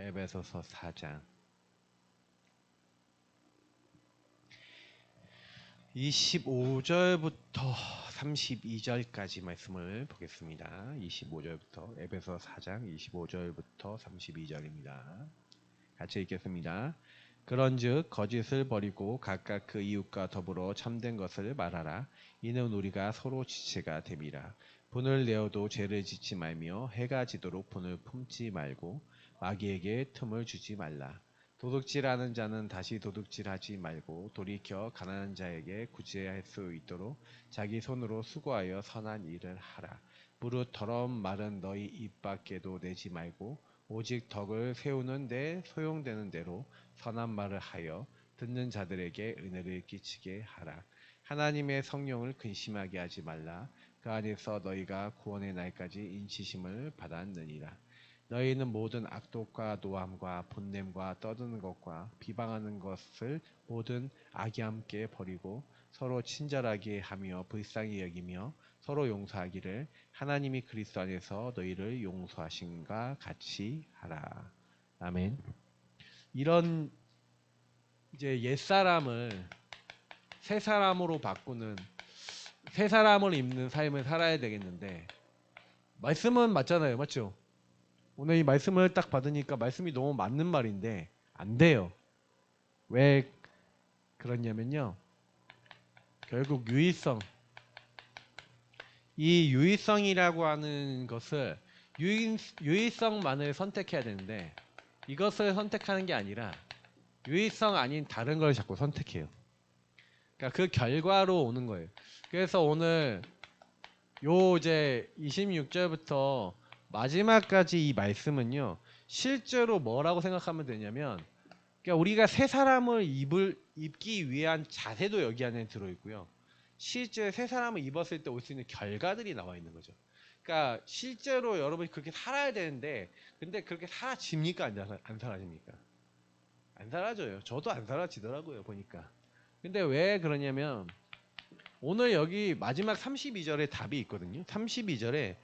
에베소서 4장 25절부터 32절까지 말씀을 보겠습니다. 25절부터 에베소 4장 25절부터 32절입니다. 같이 읽겠습니다. 그런즉 거짓을 버리고 각각 그 이웃과 더불어 참된 것을 말하라. 이는 우리가 서로 지체가 됨이라. 분을 내어도 죄를 짓지 말며 해가 지도록 분을 품지 말고 마귀에게 틈을 주지 말라. 도둑질하는 자는 다시 도둑질하지 말고 돌이켜 가난한 자에게 구제할 수 있도록 자기 손으로 수고하여 선한 일을 하라. 무릇 더러운 말은 너희 입 밖에도 내지 말고 오직 덕을 세우는 데 소용되는 대로 선한 말을 하여 듣는 자들에게 은혜를 끼치게 하라. 하나님의 성령을 근심하게 하지 말라. 그 안에서 너희가 구원의 날까지 인치심을 받았느니라. 너희는 모든 악독과 노함과 본냄과 떠드는 것과 비방하는 것을 모든 악이 함께 버리고 서로 친절하게 하며 불쌍히 여기며 서로 용서하기를 하나님이 그리스도 안에서 너희를 용서하신과 같이 하라. 아멘. 이런 이제 옛사람을 새 사람으로 바꾸는 새 사람을 입는 삶을 살아야 되겠는데 말씀은 맞잖아요. 맞죠? 오늘 이 말씀을 딱 받으니까 말씀이 너무 맞는 말인데 안 돼요. 왜 그러냐면요. 결국 유의성. 이 유의성이라고 하는 것을 유의성만을 선택해야 되는데 이것을 선택하는 게 아니라 유의성 아닌 다른 걸 자꾸 선택해요. 그러니까 그 결과로 오는 거예요. 그래서 오늘 요 이제 26절부터 마지막까지 이 말씀은요. 실제로 뭐라고 생각하면 되냐면 그러니까 우리가 새 사람을 입기 위한 자세도 여기 안에 들어있고요. 실제 새 사람을 입었을 때 올 수 있는 결과들이 나와 있는 거죠. 그러니까 실제로 여러분이 그렇게 살아야 되는데 근데 그렇게 사라집니까? 안 사라집니까? 안 사라져요. 저도 안 사라지더라고요. 보니까. 근데 왜 그러냐면 오늘 여기 마지막 32절에 답이 있거든요. 32절에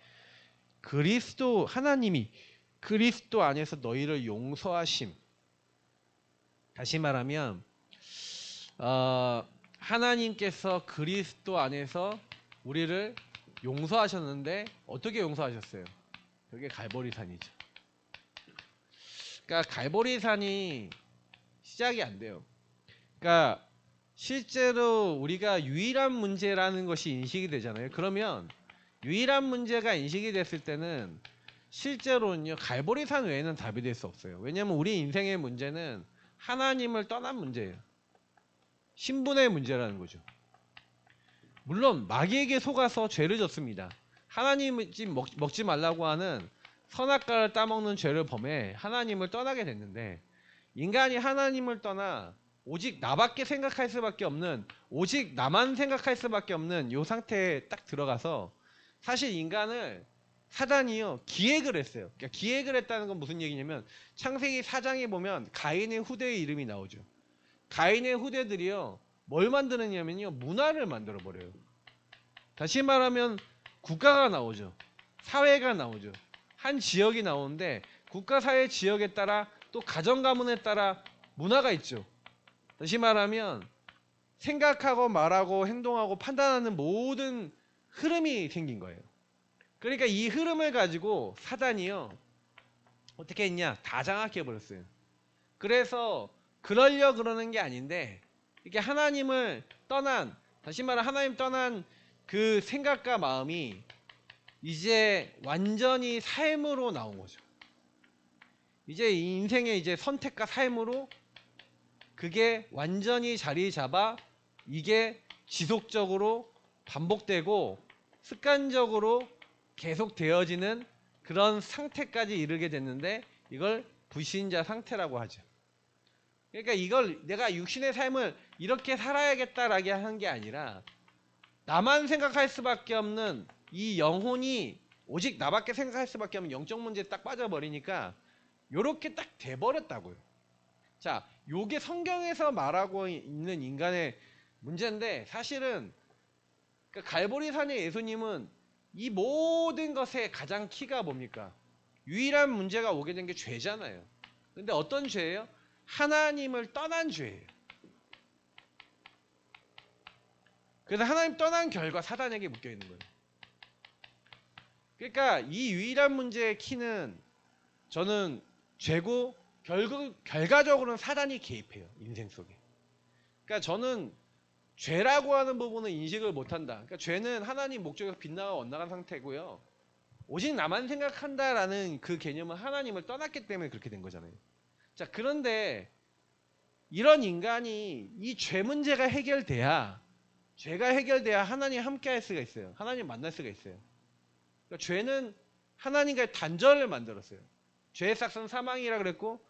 그리스도 하나님이 그리스도 안에서 너희를 용서하심. 다시 말하면 하나님께서 그리스도 안에서 우리를 용서하셨는데 어떻게 용서하셨어요? 그게 갈보리산이죠. 그러니까 갈보리산이 시작이 안 돼요. 그러니까 실제로 우리가 유일한 문제라는 것이 인식이 되잖아요. 그러면 유일한 문제가 인식이 됐을 때는 실제로는요 갈보리산 외에는 답이 될 수 없어요. 왜냐하면 우리 인생의 문제는 하나님을 떠난 문제예요. 신분의 문제라는 거죠. 물론 마귀에게 속아서 죄를 졌습니다. 하나님이 먹지 말라고 하는 선악과를 따먹는 죄를 범해 하나님을 떠나게 됐는데 인간이 하나님을 떠나 오직 나밖에 생각할 수밖에 없는 오직 나만 생각할 수밖에 없는 이 상태에 딱 들어가서 사실 인간을 사단이요 기획을 했어요. 그러니까 기획을 했다는 건 무슨 얘기냐면 창세기 4장에 보면 가인의 후대의 이름이 나오죠. 가인의 후대들이요 뭘 만드느냐면요 문화를 만들어 버려요. 다시 말하면 국가가 나오죠. 사회가 나오죠. 한 지역이 나오는데 국가 사회 지역에 따라 또 가정 가문에 따라 문화가 있죠. 다시 말하면 생각하고 말하고 행동하고 판단하는 모든 흐름이 생긴 거예요. 그러니까 이 흐름을 가지고 사단이요 어떻게 했냐 다 장악해 버렸어요. 그래서 그러려 그러는 게 아닌데 이렇게 하나님을 떠난 다시 말해 하나님 떠난 그 생각과 마음이 이제 완전히 삶으로 나온 거죠. 이제 인생의 이제 선택과 삶으로 그게 완전히 자리 잡아 이게 지속적으로 반복되고 습관적으로 계속 되어지는 그런 상태까지 이르게 됐는데 이걸 불신자 상태라고 하죠. 그러니까 이걸 내가 육신의 삶을 이렇게 살아야겠다라고 하는 게 아니라 나만 생각할 수밖에 없는 이 영혼이 오직 나밖에 생각할 수밖에 없는 영적 문제에 딱 빠져버리니까 요렇게 딱 돼버렸다고요. 자, 요게 성경에서 말하고 있는 인간의 문제인데 사실은 그러니까 갈보리산의 예수님은 이 모든 것의 가장 키가 뭡니까? 유일한 문제가 오게 된 게 죄잖아요. 근데 어떤 죄예요? 하나님을 떠난 죄예요. 그래서 하나님 떠난 결과 사단에게 묶여 있는 거예요. 그러니까 이 유일한 문제의 키는 저는 죄고 결과적으로는 사단이 개입해요. 인생 속에. 그러니까 저는 죄라고 하는 부분은 인식을 못한다. 그러니까 죄는 하나님 목적에서 빗나가 엇나간 상태고요. 오직 나만 생각한다라는 그 개념은 하나님을 떠났기 때문에 그렇게 된 거잖아요. 자, 그런데 이런 인간이 이 죄 문제가 해결돼야 하나님 함께 할 수가 있어요. 하나님 만날 수가 있어요. 그러니까 죄는 하나님과의 단절을 만들었어요. 죄의 싹은 사망이라 그랬고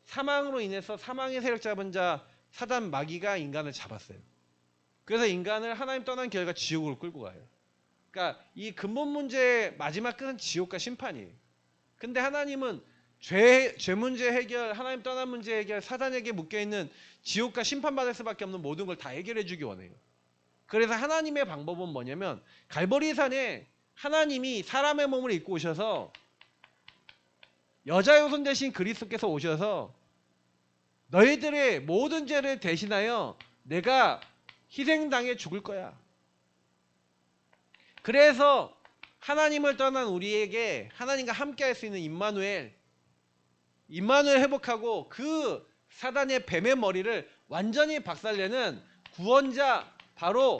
사망으로 인해서 사망의 세력 잡은 자 사단 마귀가 인간을 잡았어요. 그래서 인간을 하나님 떠난 결과 지옥으로 끌고 가요. 그러니까 이 근본 문제의 마지막 끝은 지옥과 심판이에요. 근데 하나님은 죄 문제 해결, 하나님 떠난 문제 해결, 사단에게 묶여있는 지옥과 심판받을 수밖에 없는 모든 걸 다 해결해 주기 원해요. 그래서 하나님의 방법은 뭐냐면 갈보리산에 하나님이 사람의 몸을 입고 오셔서 여자의 후손 대신 그리스도께서 오셔서 너희들의 모든 죄를 대신하여 내가 희생당해 죽을 거야. 그래서 하나님을 떠난 우리에게 하나님과 함께 할 수 있는 임마누엘 회복하고 그 사단의 뱀의 머리를 완전히 박살내는 구원자 바로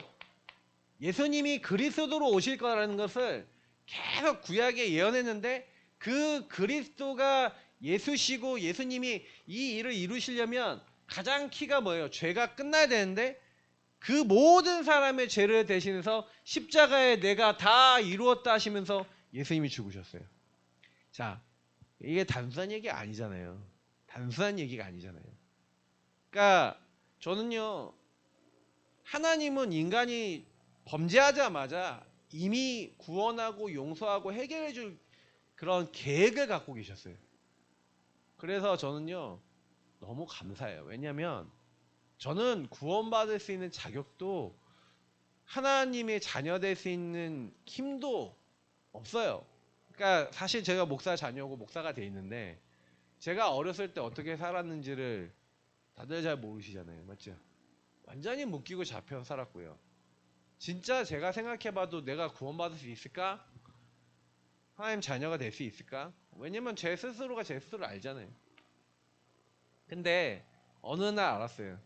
예수님이 그리스도로 오실 거라는 것을 계속 구약에 예언했는데 그 그리스도가 예수시고 예수님이 이 일을 이루시려면 가장 키가 뭐예요? 죄가 끝나야 되는데 그 모든 사람의 죄를 대신해서 십자가에 내가 다 이루었다 하시면서 예수님이 죽으셨어요. 자, 이게 단순한 얘기가 아니잖아요. 단순한 얘기가 아니잖아요. 그러니까 저는요, 하나님은 인간이 범죄하자마자 이미 구원하고 용서하고 해결해 줄 그런 계획을 갖고 계셨어요. 그래서 저는요, 너무 감사해요. 왜냐하면 저는 구원받을 수 있는 자격도 하나님의 자녀 될 수 있는 힘도 없어요. 그러니까 사실 제가 목사 자녀고 목사가 돼 있는데 제가 어렸을 때 어떻게 살았는지를 다들 잘 모르시잖아요. 맞죠? 완전히 묶이고 잡혀 살았고요. 진짜 제가 생각해봐도 내가 구원받을 수 있을까? 하나님 자녀가 될 수 있을까? 왜냐면 제 스스로가 제 스스로를 알잖아요. 근데 어느 날 알았어요.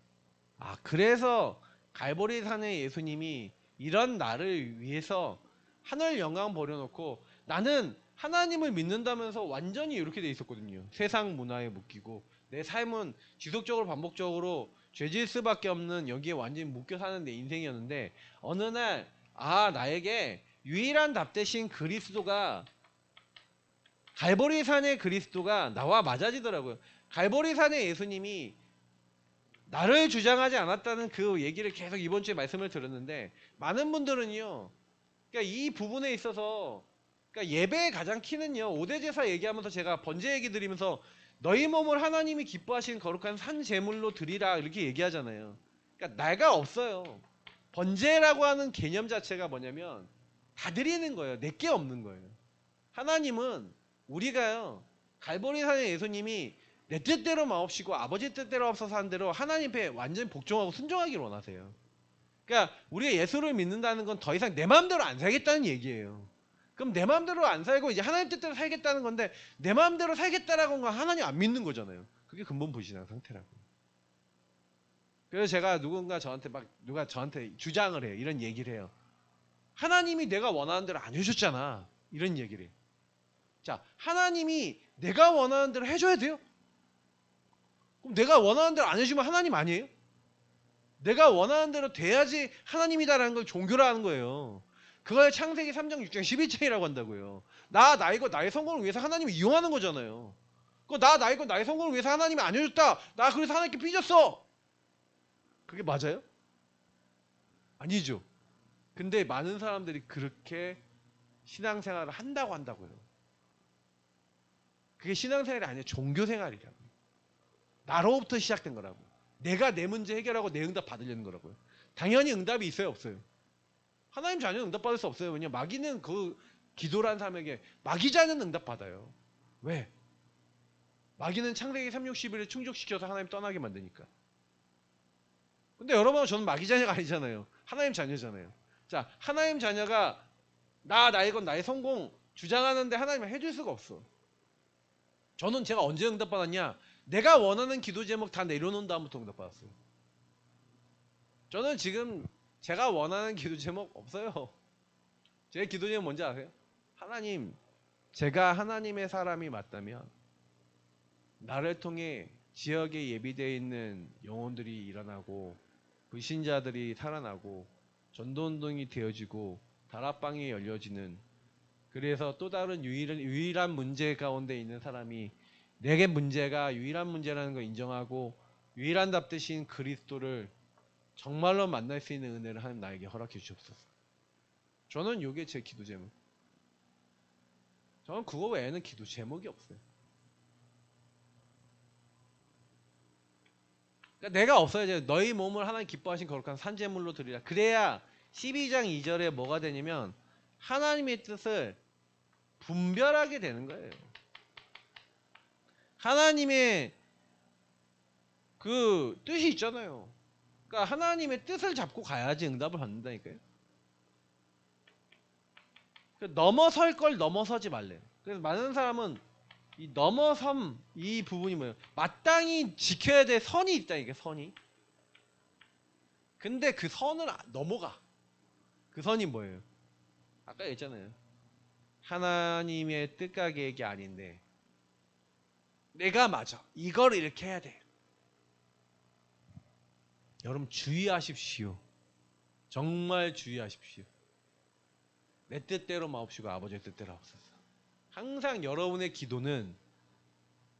아, 그래서 갈보리산의 예수님이 이런 나를 위해서 하늘 영광 버려놓고 나는 하나님을 믿는다면서 완전히 이렇게 돼 있었거든요. 세상 문화에 묶이고 내 삶은 지속적으로 반복적으로 죄질 수밖에 없는 여기에 완전히 묶여 사는 내 인생이었는데 어느 날 나에게 유일한 답 대신 그리스도가 갈보리산의 그리스도가 나와 맞아지더라고요. 갈보리산의 예수님이 나를 주장하지 않았다는 그 얘기를 계속 이번 주에 말씀을 들었는데 많은 분들은요, 그러니까 이 부분에 있어서 그러니까 예배의 가장 키는요, 5대 제사 얘기하면서 제가 번제 얘기 드리면서 너희 몸을 하나님이 기뻐하시는 거룩한 산 제물로 드리라 이렇게 얘기하잖아요. 그러니까 내가 없어요. 번제라고 하는 개념 자체가 뭐냐면 다 드리는 거예요. 내게 없는 거예요. 하나님은 우리가요, 갈보리산의 예수님이 내 뜻대로 마옵시고 아버지 뜻대로 없어서 한 대로 하나님 앞에 완전히 복종하고 순종하기를 원하세요. 그러니까 우리가 예수를 믿는다는 건 더 이상 내 마음대로 안 살겠다는 얘기예요. 그럼 내 마음대로 안 살고 이제 하나님 뜻대로 살겠다는 건데 내 마음대로 살겠다라고 하는 건 하나님 안 믿는 거잖아요. 그게 근본 불신한 상태라고. 그래서 제가 누가 저한테 주장을 해요. 이런 얘기를 해요. 하나님이 내가 원하는 대로 안 해줬잖아. 이런 얘기를 해요. 자, 하나님이 내가 원하는 대로 해줘야 돼요? 그럼 내가 원하는 대로 안 해주면 하나님 아니에요? 내가 원하는 대로 돼야지 하나님이다라는 걸 종교로 하는 거예요. 그걸 창세기 3장, 6장, 11장이라고 한다고요. 나이고 나의 성공을 위해서 하나님을 이용하는 거잖아요. 나이고 나의 성공을 위해서 하나님이 안 해줬다. 나 그래서 하나님께 삐졌어. 그게 맞아요? 아니죠. 근데 많은 사람들이 그렇게 신앙생활을 한다고요. 그게 신앙생활이 아니라 종교생활이라고. 나로부터 시작된 거라고. 내가 내 문제 해결하고 내 응답 받으려는 거라고요. 당연히 응답이 있어요, 없어요? 하나님 자녀는 응답 받을 수 없어요. 왜냐면 마귀는 그 기도란 사람에게 마귀 자녀는 응답 받아요. 왜? 마귀는 창세기 3, 60일을 충족시켜서 하나님 떠나게 만드니까. 근데 여러분, 저는 마귀 자녀가 아니잖아요. 하나님 자녀잖아요. 자, 하나님 자녀가 나의 건 나의 성공 주장하는데 하나님은 해줄 수가 없어. 저는 제가 언제 응답받았냐? 내가 원하는 기도 제목 다 내려놓은 다음부터 응답받았어요. 저는 지금 제가 원하는 기도 제목 없어요. 제 기도 제목 뭔지 아세요? 하나님, 제가 하나님의 사람이 맞다면 나를 통해 지역에 예비되어 있는 영혼들이 일어나고 불신자들이 살아나고 전도운동이 되어지고 다락방이 열려지는, 그래서 또 다른 유일한 문제 가운데 있는 사람이 내게 문제가 유일한 문제라는 걸 인정하고 유일한 답 대신 그리스도를 정말로 만날 수 있는 은혜를 하나님 나에게 허락해 주옵소서. 저는 이게 제 기도 제목. 저는 그거 외에는 기도 제목이 없어요. 그러니까 내가 없어야지. 너희 몸을 하나님 기뻐하신 거룩한 산제물로 드리라. 그래야 12장 2절에 뭐가 되냐면 하나님의 뜻을 분별하게 되는 거예요. 하나님의 그 뜻이 있잖아요. 그러니까 하나님의 뜻을 잡고 가야지 응답을 받는다니까요. 넘어설 걸 넘어서지 말래요. 그래서 많은 사람은 이 넘어섬 이 부분이 뭐예요? 마땅히 지켜야 될 선이 있다니까, 선이. 근데 그 선을 넘어가. 그 선이 뭐예요? 아까 얘기했잖아요. 하나님의 뜻과 계획이 아닌데 내가 맞아. 이걸 이렇게 해야 돼. 여러분 주의하십시오. 정말 주의하십시오. 내 뜻대로 마옵시고 아버지의 뜻대로 하옵소서. 항상 여러분의 기도는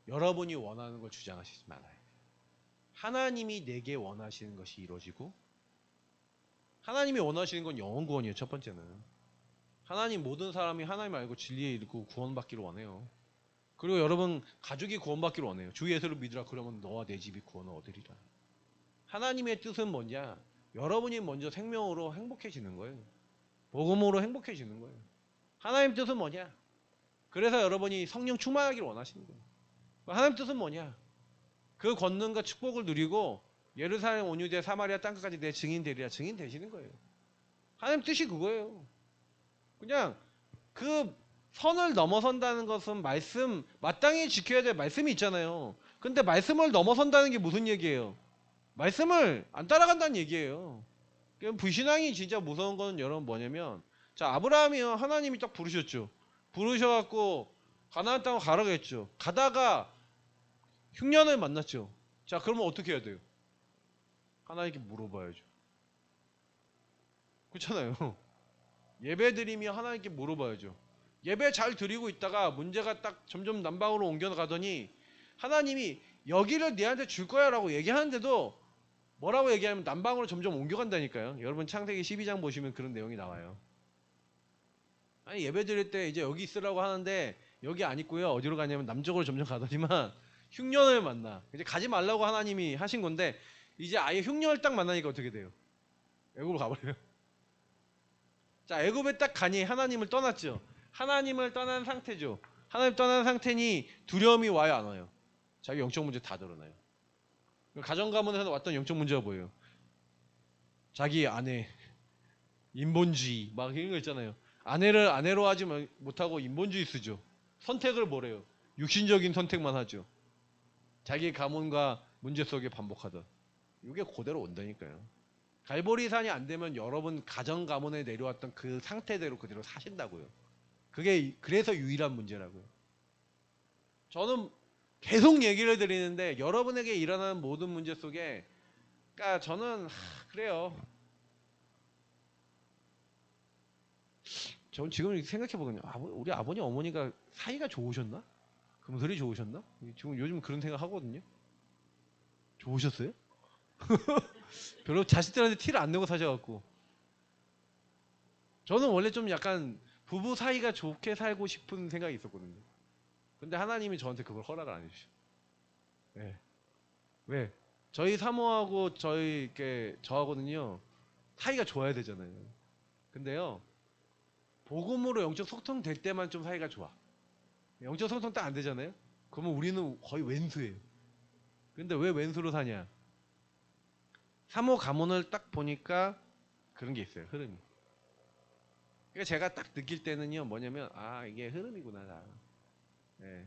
여러분이 원하는 걸 주장하시지 말아요. 하나님이 내게 원하시는 것이 이루어지고, 하나님이 원하시는 건 영원 구원이에요. 첫 번째는 하나님, 모든 사람이 하나님 알고 진리에 이르고 구원받기를 원해요. 그리고 여러분 가족이 구원받기를 원해요. 주 예수를 믿으라. 그러면 너와 내 집이 구원을 얻으리라. 하나님의 뜻은 뭐냐? 여러분이 먼저 생명으로 행복해지는 거예요. 복음으로 행복해지는 거예요. 하나님 뜻은 뭐냐? 그래서 여러분이 성령 충만하기를 원하시는 거예요. 하나님 뜻은 뭐냐? 그 권능과 축복을 누리고 예루살렘 온유대 사마리아 땅끝까지 내 증인 되리라. 증인 되시는 거예요. 하나님 뜻이 그거예요. 그냥 그 선을 넘어선다는 것은 말씀, 마땅히 지켜야 될 말씀이 있잖아요. 근데 말씀을 넘어선다는 게 무슨 얘기예요? 말씀을 안 따라간다는 얘기예요. 불신앙이 진짜 무서운 거는 여러분 뭐냐면, 자, 아브라함이요, 하나님이 딱 부르셨죠. 부르셔갖고 가나안 땅으로 가라고 했죠. 가다가 흉년을 만났죠. 자, 그러면 어떻게 해야 돼요? 하나님께 물어봐야죠. 그렇잖아요. 예배 드리며 하나님께 물어봐야죠. 예배 잘 드리고 있다가 문제가 딱 점점 남방으로 옮겨가더니 하나님이 여기를 네한테 줄 거야 라고 얘기하는데도 뭐라고 얘기하면 남방으로 점점 옮겨간다니까요. 여러분 창세기 12장 보시면 그런 내용이 나와요. 아니, 예배 드릴 때 이제 여기 있으라고 하는데 여기 안 있고요. 어디로 가냐면 남쪽으로 점점 가더니만 흉년을 만나. 이제 가지 말라고 하나님이 하신 건데 이제 아예 흉년을 딱 만나니까 어떻게 돼요? 애굽으로 가버려요. 자, 애굽에 딱 가니 하나님을 떠났죠. 하나님을 떠난 상태죠. 하나님 떠난 상태니 두려움이 와요, 안 와요? 자기 영적 문제 다 드러나요. 가정 가문에서 왔던 영적 문제가 뭐예요? 자기 아내 인본주의 막 이런 거 있잖아요. 아내를 아내로 하지 못하고 인본주의 쓰죠. 선택을 뭐래요? 육신적인 선택만 하죠. 자기 가문과 문제 속에 반복하던. 이게 그대로 온다니까요. 갈보리산이 안 되면 여러분 가정 가문에 내려왔던 그 상태대로 그대로 사신다고요. 그게 그래서 유일한 문제라고요. 저는 계속 얘기를 드리는데 여러분에게 일어나는 모든 문제 속에, 그러니까 저는 그래요. 전 지금 생각해보거든요. 우리 아버님 어머니가 사이가 좋으셨나? 금슬이 좋으셨나? 지금 요즘 그런 생각 하거든요. 좋으셨어요? 별로 자식들한테 티를 안 내고 사셔갖고. 저는 원래 좀 약간 부부 사이가 좋게 살고 싶은 생각이 있었거든요. 근데 하나님이 저한테 그걸 허락을 안 해주셔. 네. 왜? 저희 사모하고 저하고는요 사이가 좋아야 되잖아요. 근데요 복음으로 영적 소통 될 때만 좀 사이가 좋아. 영적 소통 딱 안 되잖아요. 그러면 우리는 거의 왼수예요. 근데 왜 왼수로 사냐? 3호 가문을 딱 보니까 그런 게 있어요. 흐름이. 그러니까 제가 딱 느낄 때는요. 뭐냐면 아 이게 흐름이구나. 다. 네.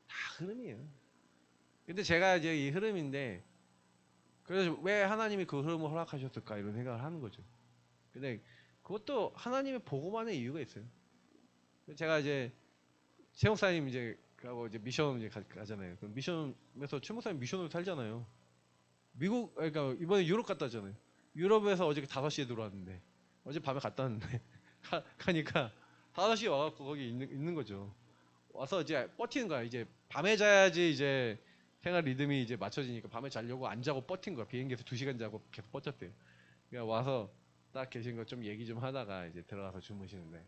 다 흐름이에요. 근데 제가 이제 이 흐름인데 그래서 왜 하나님이 그 흐름을 허락하셨을까 이런 생각을 하는 거죠. 근데 그것도 하나님의 보고만의 이유가 있어요. 제가 이제 최 목사님 이제 하고 이제 미션 이제 가잖아요. 그럼 미션에서 최 목사님 미션으로 살잖아요. 미국 그러니까 이번에 유럽 갔다 왔잖아요. 유럽에서 어저께 5시에 들어왔는데 어제 밤에 갔다 왔는데 가니까 5시에 와갖고 거기 있는 거죠. 와서 이제 버티는 거야. 이제 밤에 자야지 이제 생활 리듬이 이제 맞춰지니까 밤에 자려고 안 자고 버틴 거야. 비행기에서 2시간 자고 계속 버텼대요. 그러니까 와서 딱 계신 거 좀 얘기 좀 하다가 이제 들어가서 주무시는데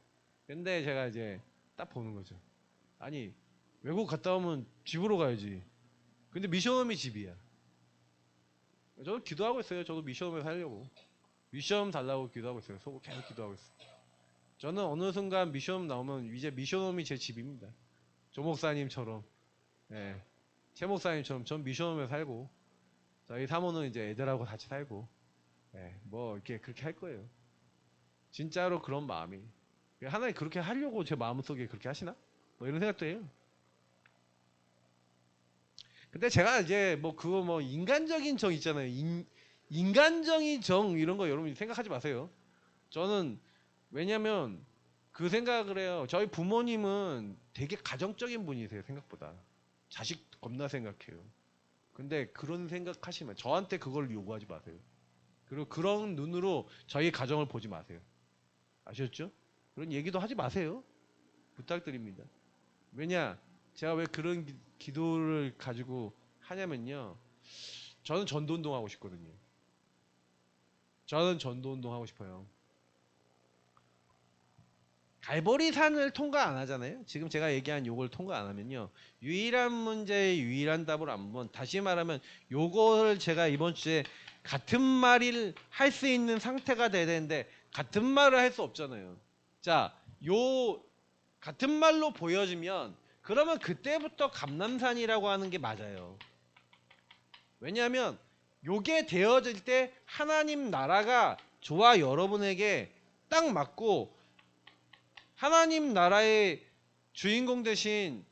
근데 제가 이제 딱 보는 거죠. 아니 외국 갔다 오면 집으로 가야지. 근데 미션홈이 집이야. 저도 기도하고 있어요. 저도 미션홈에 살려고. 미션홈 달라고 기도하고 있어요. 속 계속 기도하고 있어요. 저는 어느 순간 미션홈 나오면 이제 미션홈이 제 집입니다. 조 목사님처럼, 예, 최 목사님처럼 전 미션홈에 살고 저희 사모는 이제 애들하고 같이 살고, 예, 뭐 이렇게 그렇게 할 거예요. 진짜로 그런 마음이. 하나님 그렇게 하려고 제 마음속에 그렇게 하시나? 뭐 이런 생각도 해요. 근데 제가 이제 뭐 그거 뭐 인간적인 정 있잖아요. 인간적인 정 이런 거 여러분 생각하지 마세요. 저는 왜냐면 그 생각을 해요. 저희 부모님은 되게 가정적인 분이세요. 생각보다. 자식 겁나 생각해요. 근데 그런 생각하시면 저한테 그걸 요구하지 마세요. 그리고 그런 눈으로 저희 가정을 보지 마세요. 아셨죠? 그런 얘기도 하지 마세요. 부탁드립니다. 왜냐? 제가 왜 그런 기도를 가지고 하냐면요. 저는 전도운동 하고 싶거든요. 저는 전도운동 하고 싶어요. 갈보리산을 통과 안 하잖아요. 지금 제가 얘기한 요걸 통과 안 하면요. 유일한 문제의 유일한 답을 안 보면 다시 말하면 요거를 제가 이번 주에 같은 말을 할 수 있는 상태가 돼야 되는데 같은 말을 할 수 없잖아요. 자, 요 같은 말로 보여지면 그러면 그때부터 감남산이라고 하는 게 맞아요. 왜냐하면 요게 되어질 때 하나님 나라가 저와 여러분에게 딱 맞고 하나님 나라의 주인공 되신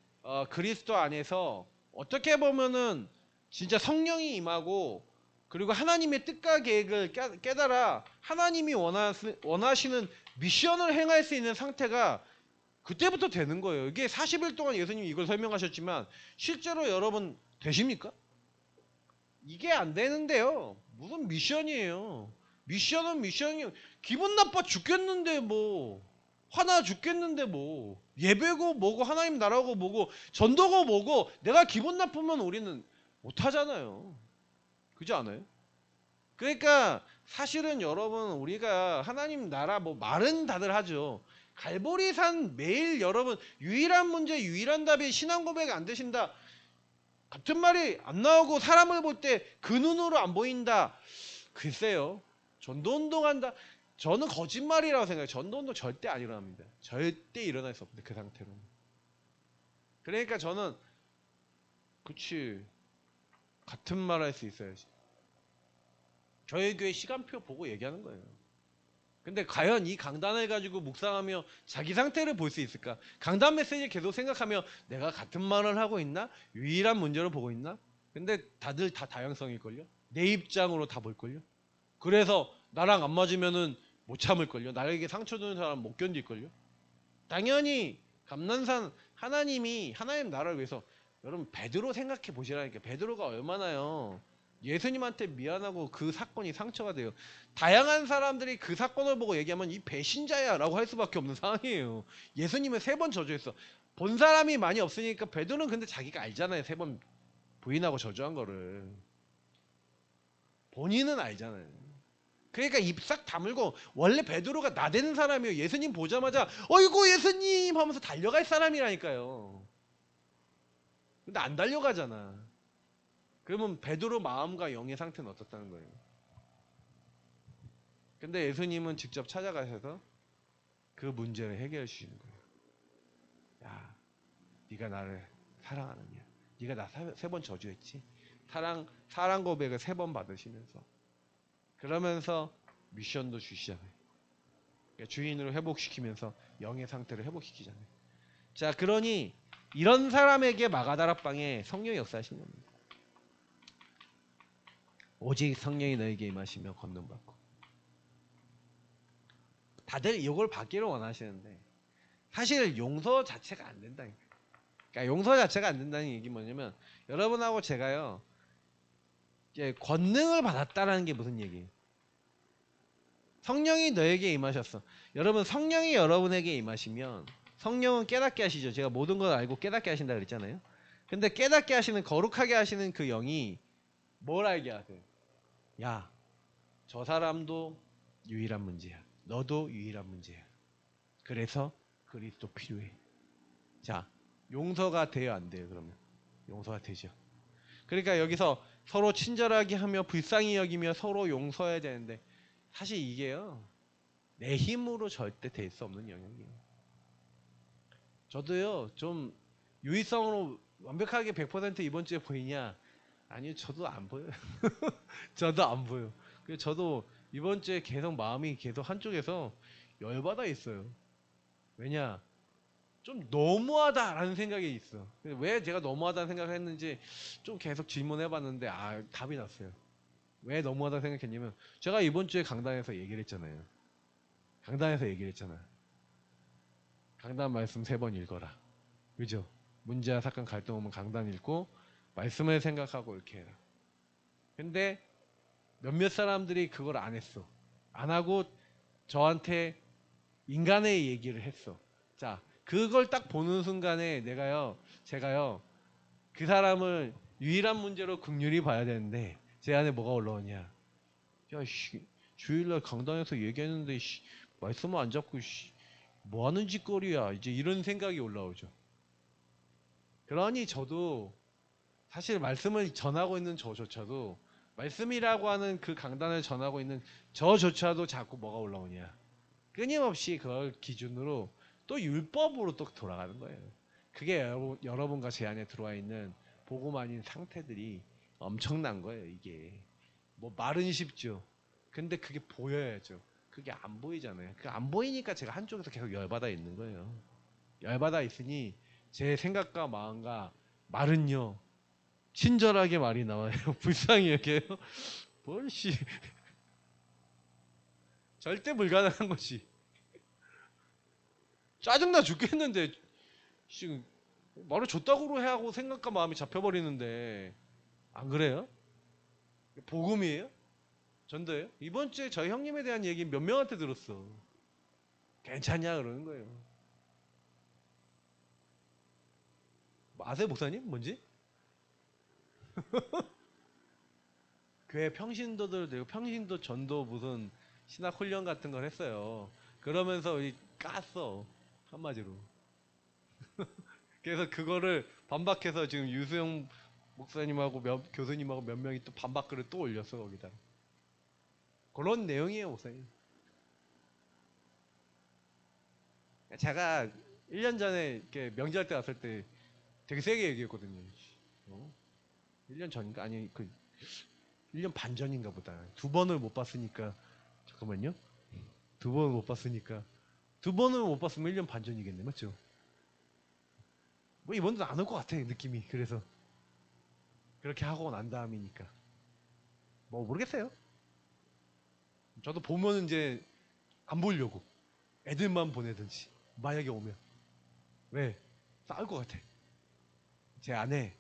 그리스도 안에서 어떻게 보면은 진짜 성령이 임하고 그리고 하나님의 뜻과 계획을 깨달아 하나님이 원하시는 미션을 행할 수 있는 상태가 그때부터 되는 거예요. 이게 40일 동안 예수님이 이걸 설명하셨지만 실제로 여러분 되십니까? 이게 안 되는데요. 무슨 미션이에요. 미션은 미션이 기분 나빠 죽겠는데 뭐 화나 죽겠는데 뭐 예배고 뭐고 하나님 나라고 뭐고 전도고 뭐고 내가 기분 나쁘면 우리는 못하잖아요. 그렇지 않아요? 그러니까 사실은 여러분 우리가 하나님 나라 뭐 말은 다들 하죠. 갈보리산 매일 여러분 유일한 문제 유일한 답이 신앙 고백 안 되신다. 같은 말이 안 나오고 사람을 볼 때 그 눈으로 안 보인다. 글쎄요. 전도운동한다. 저는 거짓말이라고 생각해요. 전도운동 절대 안 일어납니다. 절대 일어날 수 없는데 그 상태로는. 그러니까 저는 그치 같은 말 할 수 있어야지. 저희 교회 시간표 보고 얘기하는 거예요. 근데 과연 이 강단을 가지고 묵상하며 자기 상태를 볼 수 있을까? 강단 메시지를 계속 생각하며 내가 같은 말을 하고 있나? 유일한 문제를 보고 있나? 근데 다들 다 다양성일걸요? 내 입장으로 다 볼걸요? 그래서 나랑 안 맞으면은 못 참을걸요? 나에게 상처 주는 사람 못 견딜걸요? 당연히 감난산 하나님이 하나님 나라를 위해서 여러분 베드로 생각해 보시라니까. 베드로가 얼마나요? 예수님한테 미안하고 그 사건이 상처가 돼요. 다양한 사람들이 그 사건을 보고 얘기하면 이 배신자야 라고 할 수밖에 없는 상황이에요. 예수님은 3번 저주했어. 본 사람이 많이 없으니까 베드로는 근데 자기가 알잖아요. 3번 부인하고 저주한 거를. 본인은 알잖아요. 그러니까 입 싹 다물고 원래 베드로가 나대는 사람이에요. 예수님 보자마자 어이구 예수님 하면서 달려갈 사람이라니까요. 근데 안 달려가잖아. 그러면 베드로 마음과 영의 상태는 어떻다는 거예요. 근데 예수님은 직접 찾아가셔서 그 문제를 해결해 주시는 거예요. 야, 네가 나를 사랑하느냐. 네가 나 3번 저주했지. 사랑 고백을 3번 받으시면서 그러면서 미션도 주시잖아요. 그러니까 주인을 회복시키면서 영의 상태를 회복시키잖아요. 자, 그러니 이런 사람에게 마가다락방에 성령이 역사하시는 겁니다. 오직 성령이 너에게 임하시며 권능받고. 다들 이걸 받기를 원하시는데 사실 용서 자체가 안 된다니까. 그러니까 용서 자체가 안 된다는 얘기 뭐냐면 여러분하고 제가요 이제 권능을 받았다라는 게 무슨 얘기예요? 성령이 너에게 임하셨어. 여러분 성령이 여러분에게 임하시면 성령은 깨닫게 하시죠. 제가 모든 걸 알고 깨닫게 하신다 그랬잖아요. 근데 깨닫게 하시는 거룩하게 하시는 그 영이 뭘 알게 하세요? 야, 저 사람도 유일한 문제야. 너도 유일한 문제야. 그래서 그리스도 필요해. 자, 용서가 돼요, 안 돼요? 그러면 용서가 되죠. 그러니까 여기서 서로 친절하게 하며 불쌍히 여기며 서로 용서해야 되는데 사실 이게요 내 힘으로 절대 될 수 없는 영역이에요. 저도요 좀 유의성으로 완벽하게 100% 이번 주에 보이냐? 아니요, 저도 안 보여요. 저도 안 보여. 그래서 저도 이번 주에 계속 마음이 계속 한쪽에서 열받아 있어요. 왜냐? 좀 너무하다라는 생각이 있어. 왜 제가 너무하다는 생각을 했는지 좀 계속 질문해봤는데 답이 났어요. 왜 너무하다고 생각했냐면 제가 이번 주에 강단에서 얘기를 했잖아요. 강단에서 얘기를 했잖아. 강단 말씀 3번 읽어라. 그죠? 문제와 사건 갈등 오면 강단 읽고 말씀을 생각하고 이렇게 해라. 근데 몇몇 사람들이 그걸 안 했어. 안 하고 저한테 인간의 얘기를 했어. 자, 그걸 딱 보는 순간에 제가요 그 사람을 유일한 문제로 긍휼히 봐야 되는데 제 안에 뭐가 올라오냐? 야, 씨, 주일날 강단에서 얘기했는데 씨, 말씀을 안 잡고 씨, 뭐 하는 짓거리야? 이제 이런 생각이 올라오죠. 그러니 저도 사실 말씀을 전하고 있는 저조차도 말씀이라고 하는 그 강단을 전하고 있는 저조차도 자꾸 뭐가 올라오냐? 끊임없이 그걸 기준으로 또 율법으로 또 돌아가는 거예요. 그게 여러분과 제 안에 들어와 있는 복음 아닌 상태들이 엄청난 거예요. 이게 뭐 말은 쉽죠. 근데 그게 보여야죠. 그게 안 보이잖아요. 그 안 보이니까 제가 한쪽에서 계속 열받아 있는 거예요. 열받아 있으니 제 생각과 마음과 말은요 친절하게 말이 나와요. 불쌍히 여겨요. 뭘씨 절대 불가능한 것이 짜증나 죽겠는데 지금 말을 줬다고 해야 하고 생각과 마음이 잡혀버리는데 안 그래요? 복음이에요? 전도예요? 이번 주에 저희 형님에 대한 얘기 몇 명한테 들었어. 괜찮냐 그러는 거예요. 아세요 목사님? 뭔지? 교회 평신도들 되고 평신도 전도 무슨 신학 훈련 같은 걸 했어요. 그러면서 깠어 한마디로. 그래서 그거를 반박해서 지금 유수영 목사님하고 교수님하고 몇 명이 또 반박글을 또 올렸어 거기다. 그런 내용이에요 목사님. 제가 1년 전에 이렇게 명절 때 왔을 때 되게 세게 얘기했거든요. 1년 전인가? 아니 1년 반 전인가 보다. 2번을 못 봤으니까 잠깐만요. 2번을 못 봤으니까 2번을 못 봤으면 1년 반 전이겠네. 맞죠? 뭐 이번도 안 올 것 같아 느낌이. 그래서 그렇게 하고 난 다음이니까 뭐 모르겠어요. 저도 보면 이제 안 보려고 애들만 보내든지 만약에 오면 왜? 싸울 것 같아. 제 안에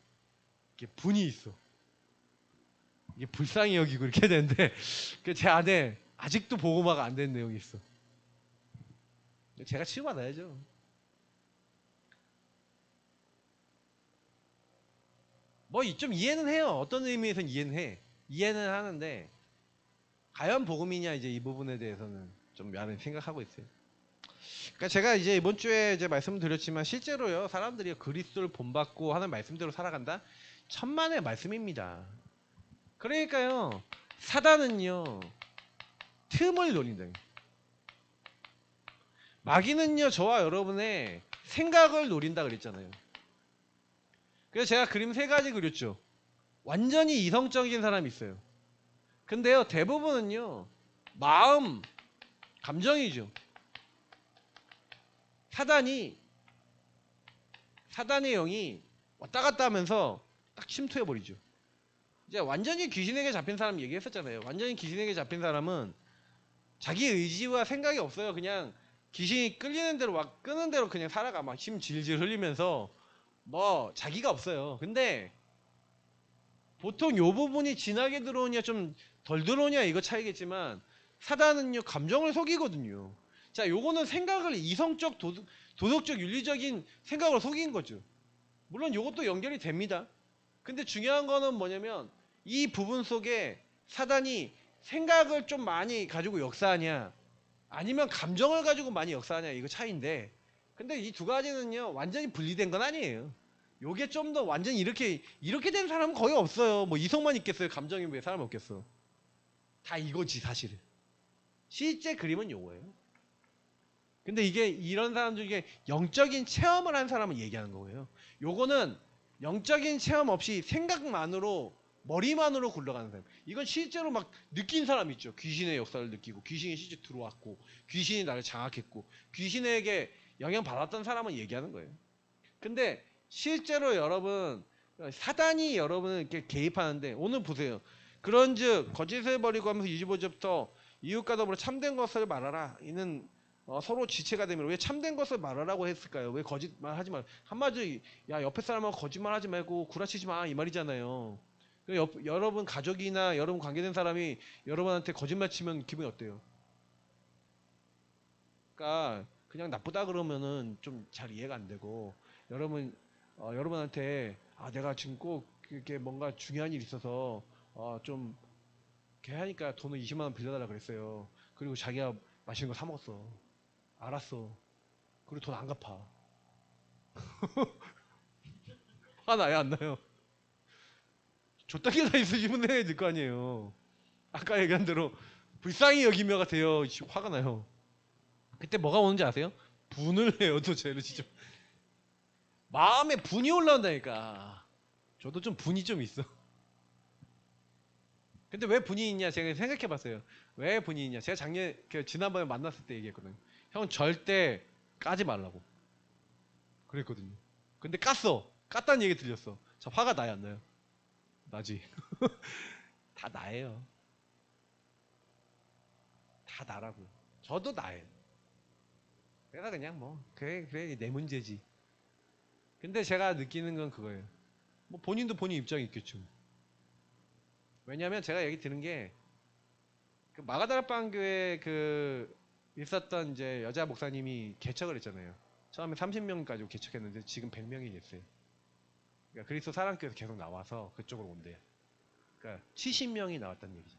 이게 분이 있어. 이게 불쌍히 여기고 이렇게 되는데 제 안에 아직도 보고마가 안 된 내용이 있어. 제가 치유받아야죠. 뭐 좀 이해는 해요. 어떤 의미에서는 이해는 해. 이해는 하는데 과연 복음이냐 이제 이 부분에 대해서는 좀 많이 생각하고 있어요. 그러니까 제가 이제 이번 주에 이제 말씀드렸지만 실제로요 사람들이 그리스도를 본받고 하는 말씀대로 살아간다. 천만의 말씀입니다. 그러니까요 사단은요 틈을 노린다. 마귀는요 저와 여러분의 생각을 노린다 그랬잖아요. 그래서 제가 그림 세 가지 그렸죠. 완전히 이성적인 사람이 있어요. 근데요, 대부분은요, 마음, 감정이죠. 사단의 영이 왔다 갔다 하면서 딱 침투해버리죠. 이제 완전히 귀신에게 잡힌 사람 얘기했었잖아요. 완전히 귀신에게 잡힌 사람은 자기 의지와 생각이 없어요. 그냥 귀신이 끌리는 대로 막 끄는 대로 그냥 살아가. 막 힘 질질 흘리면서 뭐 자기가 없어요. 근데 보통 요 부분이 진하게 들어오냐 좀 덜 들어오냐 이거 차이겠지만 사단은요 감정을 속이거든요. 자, 요거는 생각을 이성적 도덕적 윤리적인 생각을 속인 거죠. 물론 요것도 연결이 됩니다. 근데 중요한 거는 뭐냐면 이 부분 속에 사단이 생각을 좀 많이 가지고 역사하냐 아니면 감정을 가지고 많이 역사하냐 이거 차이인데, 근데 이 두 가지는요 완전히 분리된 건 아니에요. 요게 좀 더 완전히 이렇게 된 사람은 거의 없어요. 뭐 이성만 있겠어요. 감정이 왜 사람 없겠어. 다 이거지 사실은. 실제 그림은 요거예요. 근데 이게 이런 사람 중에 영적인 체험을 한 사람을 얘기하는 거예요. 요거는 영적인 체험 없이 생각만으로 머리만으로 굴러가는 사람. 이건 실제로 막 느낀 사람 있죠. 귀신의 역사를 느끼고 귀신이 실제 들어왔고 귀신이 나를 장악했고 귀신에게 영향받았던 사람은 얘기하는 거예요. 근데 실제로 여러분 사단이 여러분을 이렇게 개입하는데 오늘 보세요. 그런즉 거짓을 버리고 하면서 25절부터 이웃과 더불어 참된 것을 말하라. 이는 서로 지체가 되면 왜 참된 것을 말하라고 했을까요? 왜 거짓말 하지 말? 한마디로 야 옆에 사람하고 거짓말 하지 말고 구라치지 마 이 말이잖아요. 여러분 가족이나 여러분 관계된 사람이 여러분한테 거짓말 치면 기분이 어때요? 그러니까 그냥 나쁘다 그러면은 좀 잘 이해가 안 되고 여러분한테 내가 지금 꼭 이렇게 뭔가 중요한 일이 있어서 좀 이렇게 하니까 돈을 20만 원 빌려달라 그랬어요. 그리고 자기가 맛있는 거 사 먹었어. 알았어. 그리고 돈 안 갚아. 화나요 안 나요? 줬다게 다 있으시면 해야 될 거 아니에요. 아까 얘기한 대로 불쌍히 여기며가 돼요. 화가 나요. 그때 뭐가 오는지 아세요? 분을 해요. 또 죄를 지죠. 마음에 분이 올라온다니까. 저도 좀 분이 좀 있어. 근데 왜 분이 있냐 제가 생각해봤어요. 왜 분이 있냐. 제가 지난번에 만났을 때 얘기했거든요. 형 절대 까지 말라고 그랬거든요. 근데 깠다는 얘기 들렸어. 저 화가 나요 안 나요? 나지. 다 나예요. 다 나라고. 저도 나예요. 내가 그냥 뭐 그래 내 문제지. 근데 제가 느끼는 건 그거예요. 뭐 본인도 본인 입장이 있겠죠. 왜냐면 제가 얘기 들은 게 그 마가다락방 교회 그 있었던 이제 여자 목사님이 개척을 했잖아요. 처음에 30명 가지고 개척했는데 지금 100명이 됐어요. 그러니까 그리스도 사랑교회에서 계속 나와서 그쪽으로 온대요. 그러니까 70명이 나왔다는 얘기죠.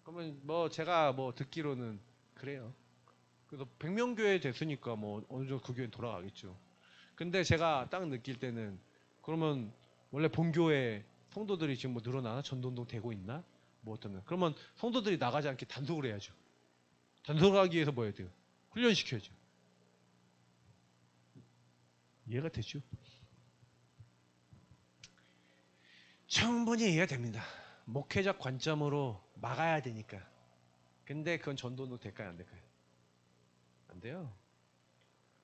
그러면 뭐 제가 뭐 듣기로는 그래요. 그래서 100명 교회 됐으니까 뭐 어느 정도 그 교회 돌아가겠죠. 근데 제가 딱 느낄 때는 그러면 원래 본교회 성도들이 지금 뭐 늘어나나? 전도운동 되고 있나? 뭐 어떠면 그러면 성도들이 나가지 않게 단속을 해야죠. 단속하기 위해서 뭐 해야 돼요? 훈련시켜야죠. 이해가 되죠? 충분히 이해가 됩니다. 목회적 관점으로 막아야 되니까. 근데 그건 전도운동 될까요? 안 될까요? 안 돼요.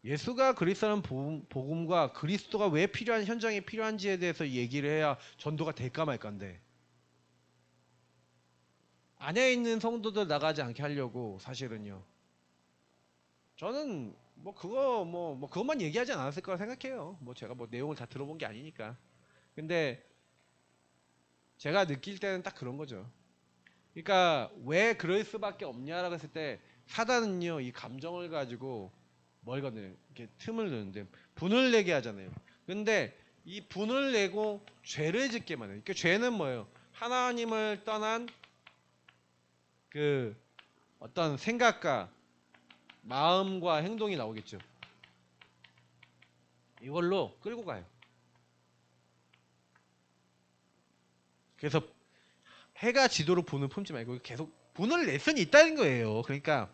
예수가 그리스도라는 복음과 그리스도가 왜 필요한 현장에 필요한지에 대해서 얘기를 해야 전도가 될까 말까인데 안에 있는 성도들 나가지 않게 하려고 사실은요. 저는 뭐 그것만 얘기하지 않았을 거라 생각해요. 뭐 제가 뭐 내용을 다 들어본 게 아니니까. 근데 제가 느낄 때는 딱 그런 거죠. 그러니까 왜 그럴 수밖에 없냐라고 했을 때 사단은요 이 감정을 가지고 뭘 거든요. 이렇게 틈을 넣는데 분을 내게 하잖아요. 근데 이 분을 내고 죄를 짓게 만해요. 그러니까 죄는 뭐예요? 하나님을 떠난 그 어떤 생각과 마음과 행동이 나오겠죠. 이걸로 끌고 가요. 그래서 해가 지도록 분을 품지 말고 계속 분을 낼 수는 있다는 거예요. 그러니까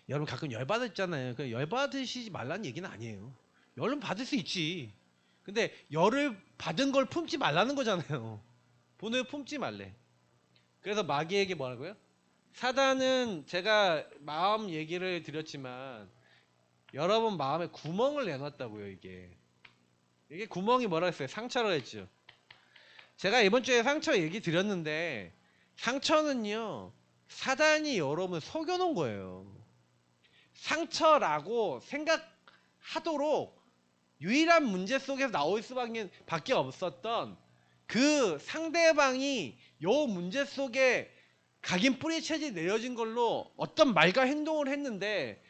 여러분 가끔 열받았잖아요. 열받으시지 말라는 얘기는 아니에요. 열은 받을 수 있지. 근데 열을 받은 걸 품지 말라는 거잖아요. 분을 품지 말래. 그래서 마귀에게 뭐라고요? 사단은 제가 마음 얘기를 드렸지만 여러분 마음에 구멍을 내놨다고요. 이게 구멍이 뭐라 했어요? 상처로 했죠. 제가 이번 주에 상처 얘기 드렸는데 상처는요 사단이 여러분을 속여놓은 거예요. 상처라고 생각하도록 유일한 문제 속에서 나올 수밖에 없었던 그 상대방이 요 문제 속에 각인 뿌리채지 내려진 걸로 어떤 말과 행동을 했는데